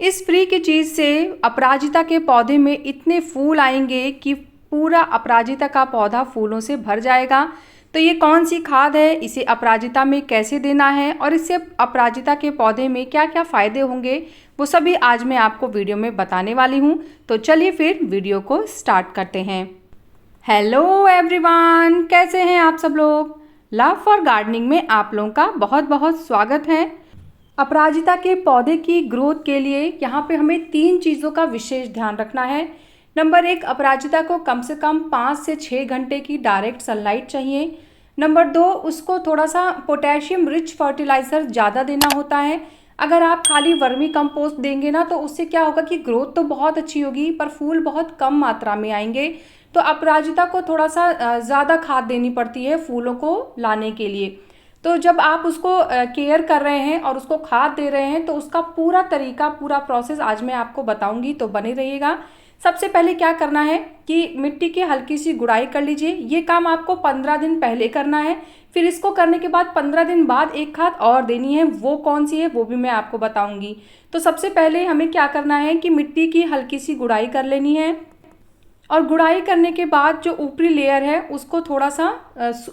इस फ्री की चीज़ से अपराजिता के पौधे में इतने फूल आएंगे कि पूरा अपराजिता का पौधा फूलों से भर जाएगा। तो ये कौन सी खाद है, इसे अपराजिता में कैसे देना है और इससे अपराजिता के पौधे में क्या क्या फ़ायदे होंगे, वो सभी आज मैं आपको वीडियो में बताने वाली हूँ। तो चलिए फिर वीडियो को स्टार्ट करते हैं। हेलो एवरीवन, कैसे हैं आप सब लोग। लव फॉर गार्डनिंग में आप लोगों का बहुत बहुत स्वागत है। अपराजिता के पौधे की ग्रोथ के लिए यहाँ पे हमें 3 चीज़ों का विशेष ध्यान रखना है। नंबर 1, अपराजिता को कम से कम 5 से 6 घंटे की डायरेक्ट सनलाइट चाहिए। नंबर 2, उसको थोड़ा सा पोटेशियम रिच फर्टिलाइज़र ज़्यादा देना होता है। अगर आप खाली वर्मी कंपोस्ट देंगे ना तो उससे क्या होगा कि ग्रोथ तो बहुत अच्छी होगी पर फूल बहुत कम मात्रा में आएंगे। तो अपराजिता को थोड़ा सा ज़्यादा खाद देनी पड़ती है फूलों को लाने के लिए। तो जब आप उसको केयर कर रहे हैं और उसको खाद दे रहे हैं तो उसका पूरा तरीका, पूरा प्रोसेस आज मैं आपको बताऊंगी, तो बने रहिएगा। सबसे पहले क्या करना है कि मिट्टी की हल्की सी गुड़ाई कर लीजिए। ये काम आपको 15 दिन पहले करना है। फिर इसको करने के बाद 15 दिन बाद एक खाद और देनी है। वो कौन सी है वो भी मैं आपको बताऊंगी। तो सबसे पहले हमें क्या करना है कि मिट्टी की हल्की सी गुड़ाई कर लेनी है और गुड़ाई करने के बाद जो ऊपरी लेयर है उसको थोड़ा सा,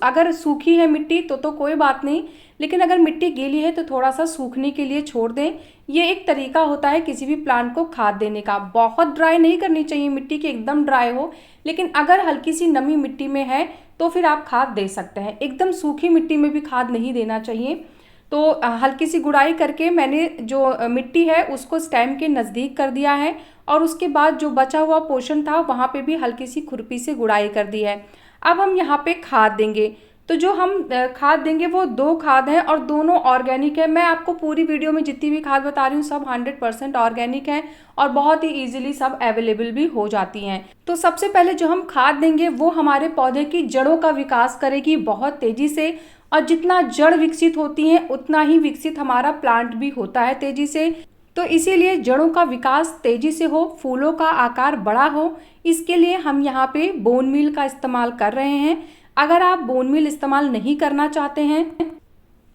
अगर सूखी है मिट्टी तो कोई बात नहीं, लेकिन अगर मिट्टी गीली है तो थोड़ा सा सूखने के लिए छोड़ दें। ये एक तरीका होता है किसी भी प्लांट को खाद देने का। बहुत ड्राई नहीं करनी चाहिए मिट्टी की, एकदम ड्राई हो, लेकिन अगर हल्की सी नमी मिट्टी में है तो फिर आप खाद दे सकते हैं। एकदम सूखी मिट्टी में भी खाद नहीं देना चाहिए। तो हल्की सी गुड़ाई करके मैंने जो मिट्टी है उसको स्टेम के नज़दीक कर दिया है और उसके बाद जो बचा हुआ पोर्शन था वहाँ पे भी हल्की सी खुरपी से गुड़ाई कर दी है। अब हम यहाँ पे खाद देंगे। तो जो हम खाद देंगे वो 2 खाद हैं और दोनों ऑर्गेनिक है। मैं आपको पूरी वीडियो में जितनी भी खाद बता रही हूँ सब 100% ऑर्गेनिक है और बहुत ही ईजिली सब अवेलेबल भी हो जाती हैं। तो सबसे पहले जो हम खाद देंगे वो हमारे पौधे की जड़ों का विकास करेगी बहुत तेज़ी से, और जितना जड़ विकसित होती हैं उतना ही विकसित हमारा प्लांट भी होता है तेज़ी से। तो इसीलिए जड़ों का विकास तेज़ी से हो, फूलों का आकार बड़ा हो, इसके लिए हम यहाँ पे बोन मील का इस्तेमाल कर रहे हैं। अगर आप बोन मील इस्तेमाल नहीं करना चाहते हैं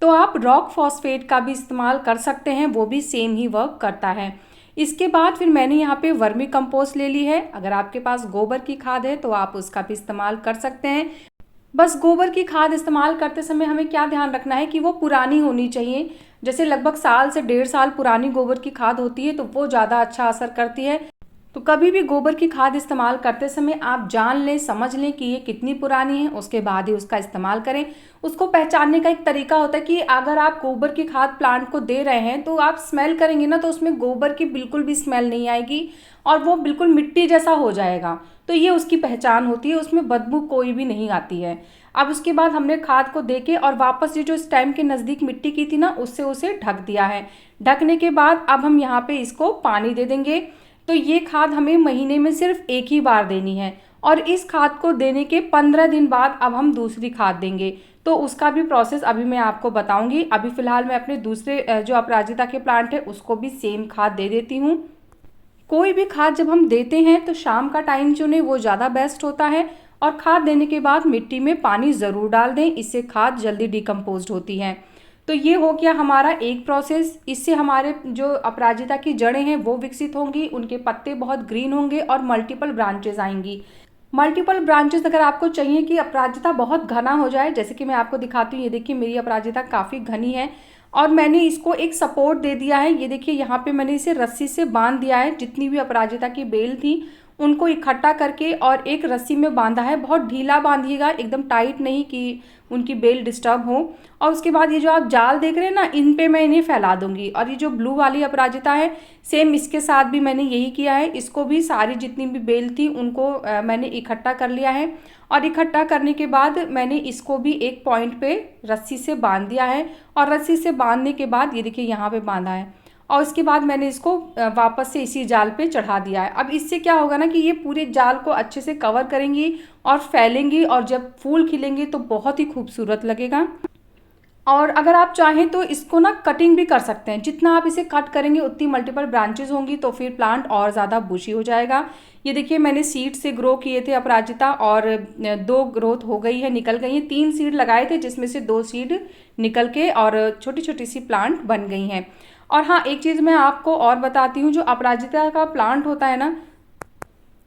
तो आप रॉक फॉस्फेट का भी इस्तेमाल कर सकते हैं, वो भी सेम ही वर्क करता है। इसके बाद फिर मैंने यहाँ पे वर्मी कंपोस्ट ले ली है। अगर आपके पास गोबर की खाद है तो आप उसका भी इस्तेमाल कर सकते हैं। बस गोबर की खाद इस्तेमाल करते समय हमें क्या ध्यान रखना है कि वो पुरानी होनी चाहिए। जैसे लगभग साल से 1.5 साल पुरानी गोबर की खाद होती है तो वो ज़्यादा अच्छा असर करती है। तो कभी भी गोबर की खाद इस्तेमाल करते समय आप जान लें, समझ लें कि ये कितनी पुरानी है, उसके बाद ही उसका इस्तेमाल करें। उसको पहचानने का एक तरीका होता है कि अगर आप गोबर की खाद प्लांट को दे रहे हैं तो आप स्मेल करेंगे ना तो उसमें गोबर की बिल्कुल भी स्मेल नहीं आएगी और वो बिल्कुल मिट्टी जैसा हो जाएगा। तो ये उसकी पहचान होती है, उसमें बदबू कोई भी नहीं आती है। अब उसके बाद हमने खाद को देके और वापस ये जो स्टेम के नज़दीक मिट्टी की थी ना उससे उसे ढक दिया है। ढकने के बाद अब हम यहाँ पे इसको पानी दे देंगे। तो ये खाद हमें महीने में सिर्फ एक ही बार देनी है और इस खाद को देने के 15 दिन बाद अब हम दूसरी खाद देंगे। तो उसका भी प्रोसेस अभी मैं आपको बताऊंगी। अभी फ़िलहाल मैं अपने दूसरे जो अपराजिता के प्लांट है उसको भी सेम खाद दे देती हूँ। कोई भी खाद जब हम देते हैं तो शाम का टाइम चुने, वो ज़्यादा बेस्ट होता है। और खाद देने के बाद मिट्टी में पानी ज़रूर डाल दें, इससे खाद जल्दी डिकम्पोज होती है। तो ये हो गया हमारा एक प्रोसेस। इससे हमारे जो अपराजिता की जड़ें हैं वो विकसित होंगी, उनके पत्ते बहुत ग्रीन होंगे और मल्टीपल ब्रांचेज आएंगी। मल्टीपल ब्रांचेस अगर आपको चाहिए कि अपराजिता बहुत घना हो जाए, जैसे कि मैं आपको दिखाती हूँ, ये देखिए मेरी अपराजिता काफ़ी घनी है और मैंने इसको एक सपोर्ट दे दिया है। ये देखिए यहाँ पे मैंने इसे रस्सी से बांध दिया है। जितनी भी अपराजिता की बेल थी उनको इकट्ठा करके और एक रस्सी में बांधा है। बहुत ढीला बांधिएगा, एकदम टाइट नहीं कि उनकी बेल डिस्टर्ब हो। और उसके बाद ये जो आप जाल देख रहे हैं ना, इन पे मैं इन्हें फैला दूंगी। और ये जो ब्लू वाली अपराजिता है सेम इसके साथ भी मैंने यही किया है। इसको भी सारी जितनी भी बेल थी उनको मैंने इकट्ठा कर लिया है और इकट्ठा करने के बाद मैंने इसको भी एक पॉइंट पे रस्सी से बांध दिया है। और रस्सी से बांधने के बाद ये देखिए यहाँ पे बांधा है और इसके बाद मैंने इसको वापस से इसी जाल पे चढ़ा दिया है। अब इससे क्या होगा ना कि ये पूरे जाल को अच्छे से कवर करेंगी और फैलेंगी और जब फूल खिलेंगे तो बहुत ही खूबसूरत लगेगा। और अगर आप चाहें तो इसको ना कटिंग भी कर सकते हैं। जितना आप इसे कट करेंगे उतनी मल्टीपल ब्रांचेस होंगी तो फिर प्लांट और ज़्यादा बुशी हो जाएगा। ये देखिए मैंने सीड से ग्रो किए थे अपराजिता और 2 ग्रोथ हो गई है, निकल गई हैं। 3 सीड लगाए थे जिसमें से 2 सीड निकल के और छोटी छोटी सी प्लांट बन गई हैं। और हाँ, एक चीज़ मैं आपको और बताती हूँ, जो अपराजिता का प्लांट होता है ना,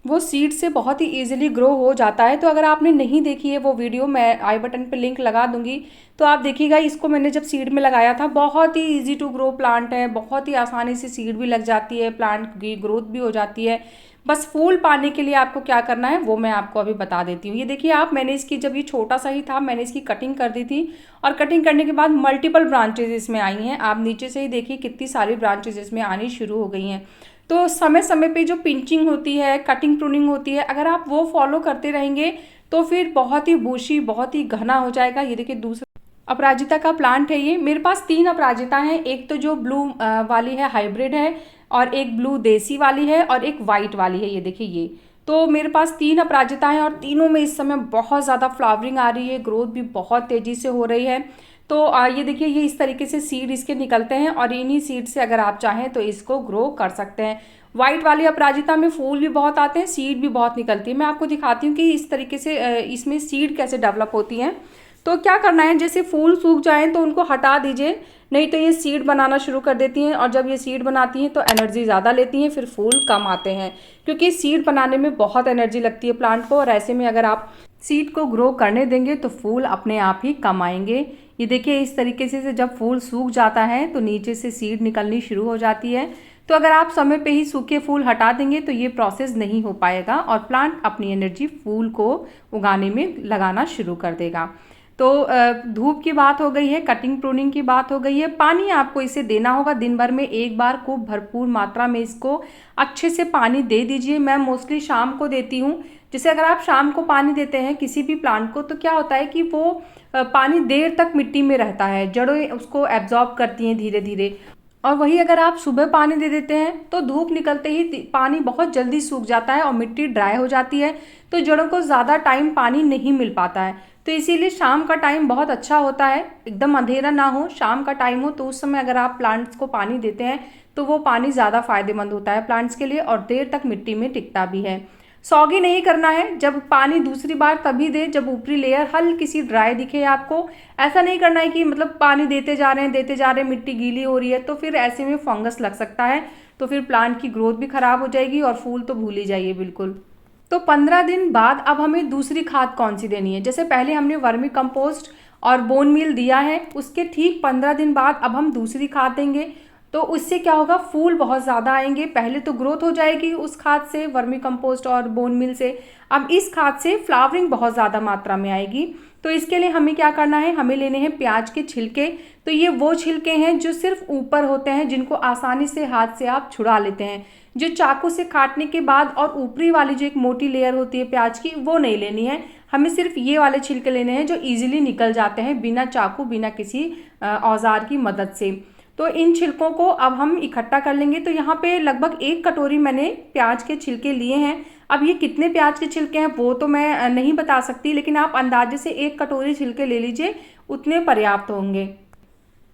वो सीड से बहुत ही इजीली ग्रो हो जाता है। तो अगर आपने नहीं देखी है वो वीडियो, मैं आई बटन पे लिंक लगा दूंगी, तो आप देखिएगा। इसको मैंने जब सीड में लगाया था, बहुत ही इजी टू ग्रो प्लांट है, बहुत ही आसानी से सीड भी लग जाती है, प्लांट की ग्रोथ भी हो जाती है। बस फूल पाने के लिए आपको क्या करना है वो मैं आपको अभी बता देती हूँ। ये देखिए आप, मैंने इसकी, जब ये छोटा सा ही था, मैंने इसकी कटिंग कर दी थी, और कटिंग करने के बाद मल्टीपल ब्रांचेज इसमें आई हैं। आप नीचे से ही देखिए कितनी सारी ब्रांचेज इसमें आनी शुरू हो गई हैं। तो समय समय पे जो पिंचिंग होती है, कटिंग प्रूनिंग होती है, अगर आप वो फॉलो करते रहेंगे तो फिर बहुत ही बूशी, बहुत ही घना हो जाएगा। ये देखिए दूसरा अपराजिता का प्लांट है ये। मेरे पास 3 अपराजिता हैं, एक तो जो ब्लू वाली है, हाइब्रिड है, और एक ब्लू देसी वाली है, और एक वाइट वाली है। ये देखिए ये, तो मेरे पास 3 अपराजिता हैं, और तीनों में इस समय बहुत ज़्यादा फ्लावरिंग आ रही है, ग्रोथ भी बहुत तेज़ी से हो रही है। तो ये देखिए, ये इस तरीके से सीड इसके निकलते हैं, और इन्हीं सीड से अगर आप चाहें तो इसको ग्रो कर सकते हैं। वाइट वाली अपराजिता में फूल भी बहुत आते हैं, सीड भी बहुत निकलती है। मैं आपको दिखाती हूँ कि इस तरीके से इसमें सीड कैसे डेवलप होती हैं। तो क्या करना है, जैसे फूल सूख जाएं तो उनको हटा दीजिए, नहीं तो ये सीड बनाना शुरू कर देती हैं, और जब ये सीड बनाती हैं तो एनर्जी ज़्यादा लेती हैं, फिर फूल कम आते हैं, क्योंकि सीड बनाने में बहुत एनर्जी लगती है प्लांट को। और ऐसे में अगर आप सीड को ग्रो करने देंगे तो फूल अपने आप ही कम आएंगे। ये देखिए इस तरीके से जब फूल सूख जाता है तो नीचे से सीड निकलनी शुरू हो जाती है। तो अगर आप समय पे ही सूखे फूल हटा देंगे तो ये प्रोसेस नहीं हो पाएगा, और प्लांट अपनी एनर्जी फूल को उगाने में लगाना शुरू कर देगा। तो धूप की बात हो गई है, कटिंग प्रूनिंग की बात हो गई है, पानी आपको इसे देना होगा दिन भर में एक बार, खूब भरपूर मात्रा में इसको अच्छे से पानी दे दीजिए। मैं मोस्टली शाम को देती हूँ। जैसे अगर आप शाम को पानी देते हैं किसी भी प्लांट को, तो क्या होता है कि वो पानी देर तक मिट्टी में रहता है, जड़ें उसको एब्जॉर्ब करती हैं धीरे धीरे। और वही अगर आप सुबह पानी दे देते हैं तो धूप निकलते ही पानी बहुत जल्दी सूख जाता है और मिट्टी ड्राई हो जाती है, तो जड़ों को ज़्यादा टाइम पानी नहीं मिल पाता है। तो इसीलिए शाम का टाइम बहुत अच्छा होता है, एकदम अंधेरा ना हो, शाम का टाइम हो, तो उस समय अगर आप प्लांट्स को पानी देते हैं तो वो पानी ज़्यादा फायदेमंद होता है प्लांट्स के लिए, और देर तक मिट्टी में टिकता भी है। सॉगी नहीं करना है, जब पानी दूसरी बार तभी दे जब ऊपरी लेयर हल्की सी ड्राई दिखे आपको। ऐसा नहीं करना है कि मतलब पानी देते जा रहे हैं देते जा रहे हैं, मिट्टी गीली हो रही है, तो फिर ऐसे में फंगस लग सकता है, तो फिर प्लांट की ग्रोथ भी खराब हो जाएगी, और फूल तो भूल ही जाइए बिल्कुल। तो 15 दिन बाद अब हमें दूसरी खाद कौन सी देनी है। जैसे पहले हमने वर्मी कंपोस्ट और बोन मील दिया है, उसके ठीक 15 दिन बाद अब हम दूसरी खाद देंगे। तो उससे क्या होगा, फूल बहुत ज़्यादा आएंगे। पहले तो ग्रोथ हो जाएगी उस खाद से, वर्मी कंपोस्ट और बोन मील से। अब इस खाद से फ्लावरिंग बहुत ज़्यादा मात्रा में आएगी। तो इसके लिए हमें क्या करना है, हमें लेने हैं प्याज के छिलके। तो ये वो छिलके हैं जो सिर्फ ऊपर होते हैं, जिनको आसानी से हाथ से आप छुड़ा लेते हैं। जो चाकू से काटने के बाद और ऊपरी वाली जो एक मोटी लेयर होती है प्याज की, वो नहीं लेनी है। हमें सिर्फ ये वाले छिलके लेने हैं जो इजीली निकल जाते हैं बिना चाकू, बिना किसी औजार की मदद से। तो इन छिलकों को अब हम इकट्ठा कर लेंगे। तो यहाँ पे लगभग 1 कटोरी मैंने प्याज के छिलके लिए हैं। अब ये कितने प्याज के छिलके हैं वो तो मैं नहीं बता सकती, लेकिन आप अंदाजे से 1 कटोरी छिलके ले लीजिए, उतने पर्याप्त होंगे।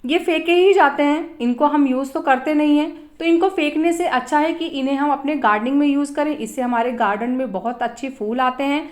ये फेंके ही जाते हैं, इनको हम यूज़ तो करते नहीं हैं। तो इनको फेंकने से अच्छा है कि इन्हें हम अपने गार्डनिंग में यूज़ करें, इससे हमारे गार्डन में बहुत अच्छे फूल आते हैं।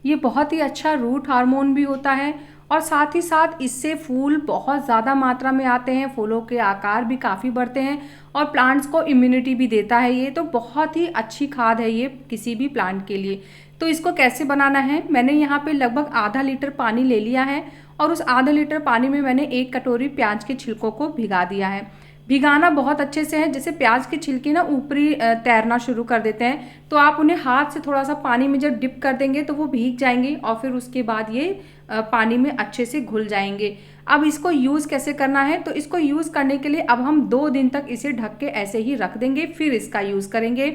ये बहुत ही अच्छा रूट हार्मोन भी होता है, और साथ ही साथ इससे फूल बहुत ज़्यादा मात्रा में आते हैं, फूलों के आकार भी काफ़ी बढ़ते हैं, और प्लांट्स को इम्यूनिटी भी देता है ये। तो बहुत ही अच्छी खाद है ये किसी भी प्लांट के लिए। तो इसको कैसे बनाना है, मैंने यहाँ पे लगभग आधा लीटर पानी ले लिया है, और उस आधा लीटर पानी में मैंने 1 कटोरी प्याज के छिलकों को भिगा दिया है। भिगाना बहुत अच्छे से है, जैसे प्याज के छिलके ना ऊपरी तैरना शुरू कर देते हैं, तो आप उन्हें हाथ से थोड़ा सा पानी में जब डिप कर देंगे तो वो भीग जाएंगे, और फिर उसके बाद ये पानी में अच्छे से घुल जाएंगे। अब इसको यूज़ कैसे करना है, तो इसको यूज़ करने के लिए अब हम 2 दिन तक इसे ढक के ऐसे ही रख देंगे, फिर इसका यूज़ करेंगे।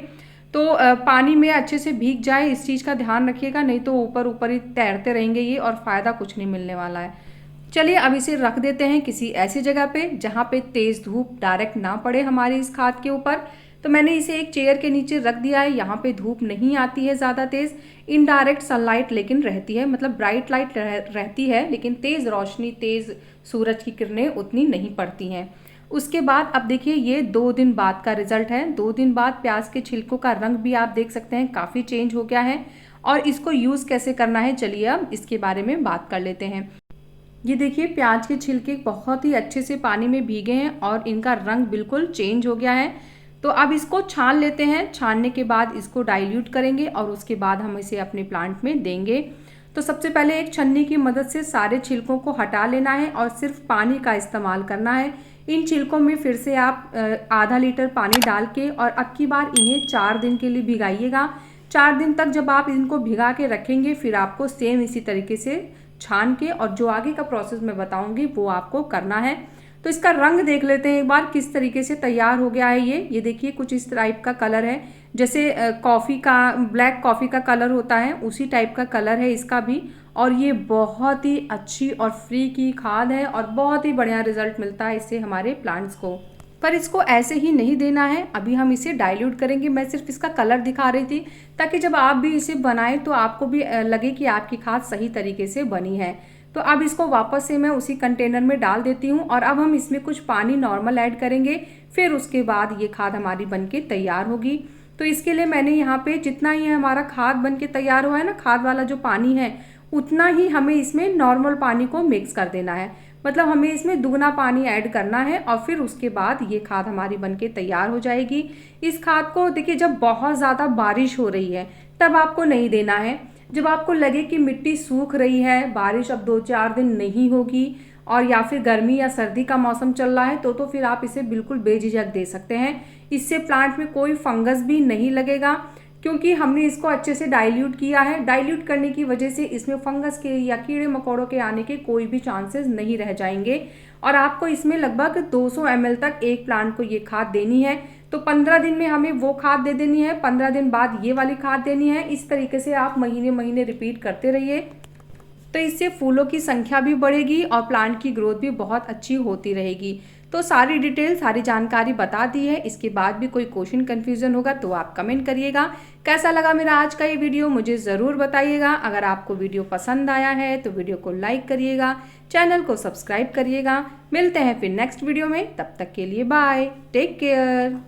तो पानी में अच्छे से भीग जाए, इस चीज़ का ध्यान रखिएगा, नहीं तो ऊपर ऊपर ही तैरते रहेंगे ये, और फ़ायदा कुछ नहीं मिलने वाला है। चलिए अब इसे रख देते हैं किसी ऐसी जगह पे जहाँ पे तेज़ धूप डायरेक्ट ना पड़े हमारी इस खाद के ऊपर। तो मैंने इसे एक चेयर के नीचे रख दिया है, यहाँ पे धूप नहीं आती है ज़्यादा तेज़, इनडायरेक्ट सनलाइट लेकिन रहती है, मतलब ब्राइट लाइट रहती है, लेकिन तेज़ रोशनी, तेज़ सूरज की किरणें उतनी नहीं पड़ती हैं। उसके बाद अब देखिए ये 2 दिन बाद का रिजल्ट है। 2 दिन बाद प्याज के छिलकों का रंग भी आप देख सकते हैं काफ़ी चेंज हो गया है। और इसको यूज़ कैसे करना है, चलिए अब इसके बारे में बात कर लेते हैं। ये देखिए प्याज के छिलके बहुत ही अच्छे से पानी में भीगे हैं और इनका रंग बिल्कुल चेंज हो गया है। तो अब इसको छान लेते हैं। छानने के बाद इसको डाइल्यूट करेंगे और उसके बाद हम इसे अपने प्लांट में देंगे। तो सबसे पहले एक छन्नी की मदद से सारे छिलकों को हटा लेना है और सिर्फ पानी का इस्तेमाल करना है। इन छिलकों में फिर से आप आधा लीटर पानी डाल के और अब की बार इन्हें 4 दिन के लिए भिगाइएगा। 4 दिन तक जब आप इनको भिगा के रखेंगे फिर आपको सेम इसी तरीके से छान के और जो आगे का प्रोसेस मैं बताऊंगी वो आपको करना है। तो इसका रंग देख लेते हैं एक बार किस तरीके से तैयार हो गया है। ये देखिए कुछ इस टाइप का कलर है, जैसे कॉफ़ी का ब्लैक कॉफ़ी का कलर होता है उसी टाइप का कलर है इसका भी। और ये बहुत ही अच्छी और फ्री की खाद है और बहुत ही बढ़िया रिजल्ट मिलता है इससे हमारे प्लांट्स को। पर इसको ऐसे ही नहीं देना है, अभी हम इसे डाइल्यूट करेंगे। मैं सिर्फ इसका कलर दिखा रही थी ताकि जब आप भी इसे बनाएं तो आपको भी लगे कि आपकी खाद सही तरीके से बनी है। तो अब इसको वापस से मैं उसी कंटेनर में डाल देती हूँ और अब हम इसमें कुछ पानी नॉर्मल ऐड करेंगे। फिर उसके बाद ये खाद हमारी बनके तैयार होगी। तो इसके लिए मैंने यहाँ पे जितना ही हमारा खाद बनके तैयार हुआ है ना, खाद वाला जो पानी है उतना ही हमें इसमें नॉर्मल पानी को मिक्स कर देना है। मतलब हमें इसमें दुगना पानी ऐड करना है और फिर उसके बाद ये खाद हमारी बनके तैयार हो जाएगी। इस खाद को देखिए जब बहुत ज़्यादा बारिश हो रही है तब आपको नहीं देना है। जब आपको लगे कि मिट्टी सूख रही है, बारिश अब 2-4 दिन नहीं होगी और या फिर गर्मी या सर्दी का मौसम चल रहा है तो फिर आप इसे बिल्कुल बेझिझक दे सकते हैं। इससे प्लांट में कोई फंगस भी नहीं लगेगा क्योंकि हमने इसको अच्छे से डाइल्यूट किया है। डाइल्यूट करने की वजह से इसमें फंगस के या कीड़े मकोड़ों के आने के कोई भी चांसेस नहीं रह जाएंगे। और आपको इसमें लगभग 200 ml तक एक प्लांट को ये खाद देनी है। तो 15 दिन में हमें वो खाद दे देनी है, 15 दिन बाद ये वाली खाद देनी है। इस तरीके से आप महीने महीने रिपीट करते रहिए। तो इससे फूलों की संख्या भी बढ़ेगी और प्लांट की ग्रोथ भी बहुत अच्छी होती रहेगी। तो सारी डिटेल सारी जानकारी बता दी है। इसके बाद भी कोई क्वेश्चन कन्फ्यूजन होगा तो आप कमेंट करिएगा। कैसा लगा मेरा आज का ये वीडियो मुझे ज़रूर बताइएगा। अगर आपको वीडियो पसंद आया है तो वीडियो को लाइक करिएगा, चैनल को सब्सक्राइब करिएगा। मिलते हैं फिर नेक्स्ट वीडियो में, तब तक के लिए बाय, टेक केयर।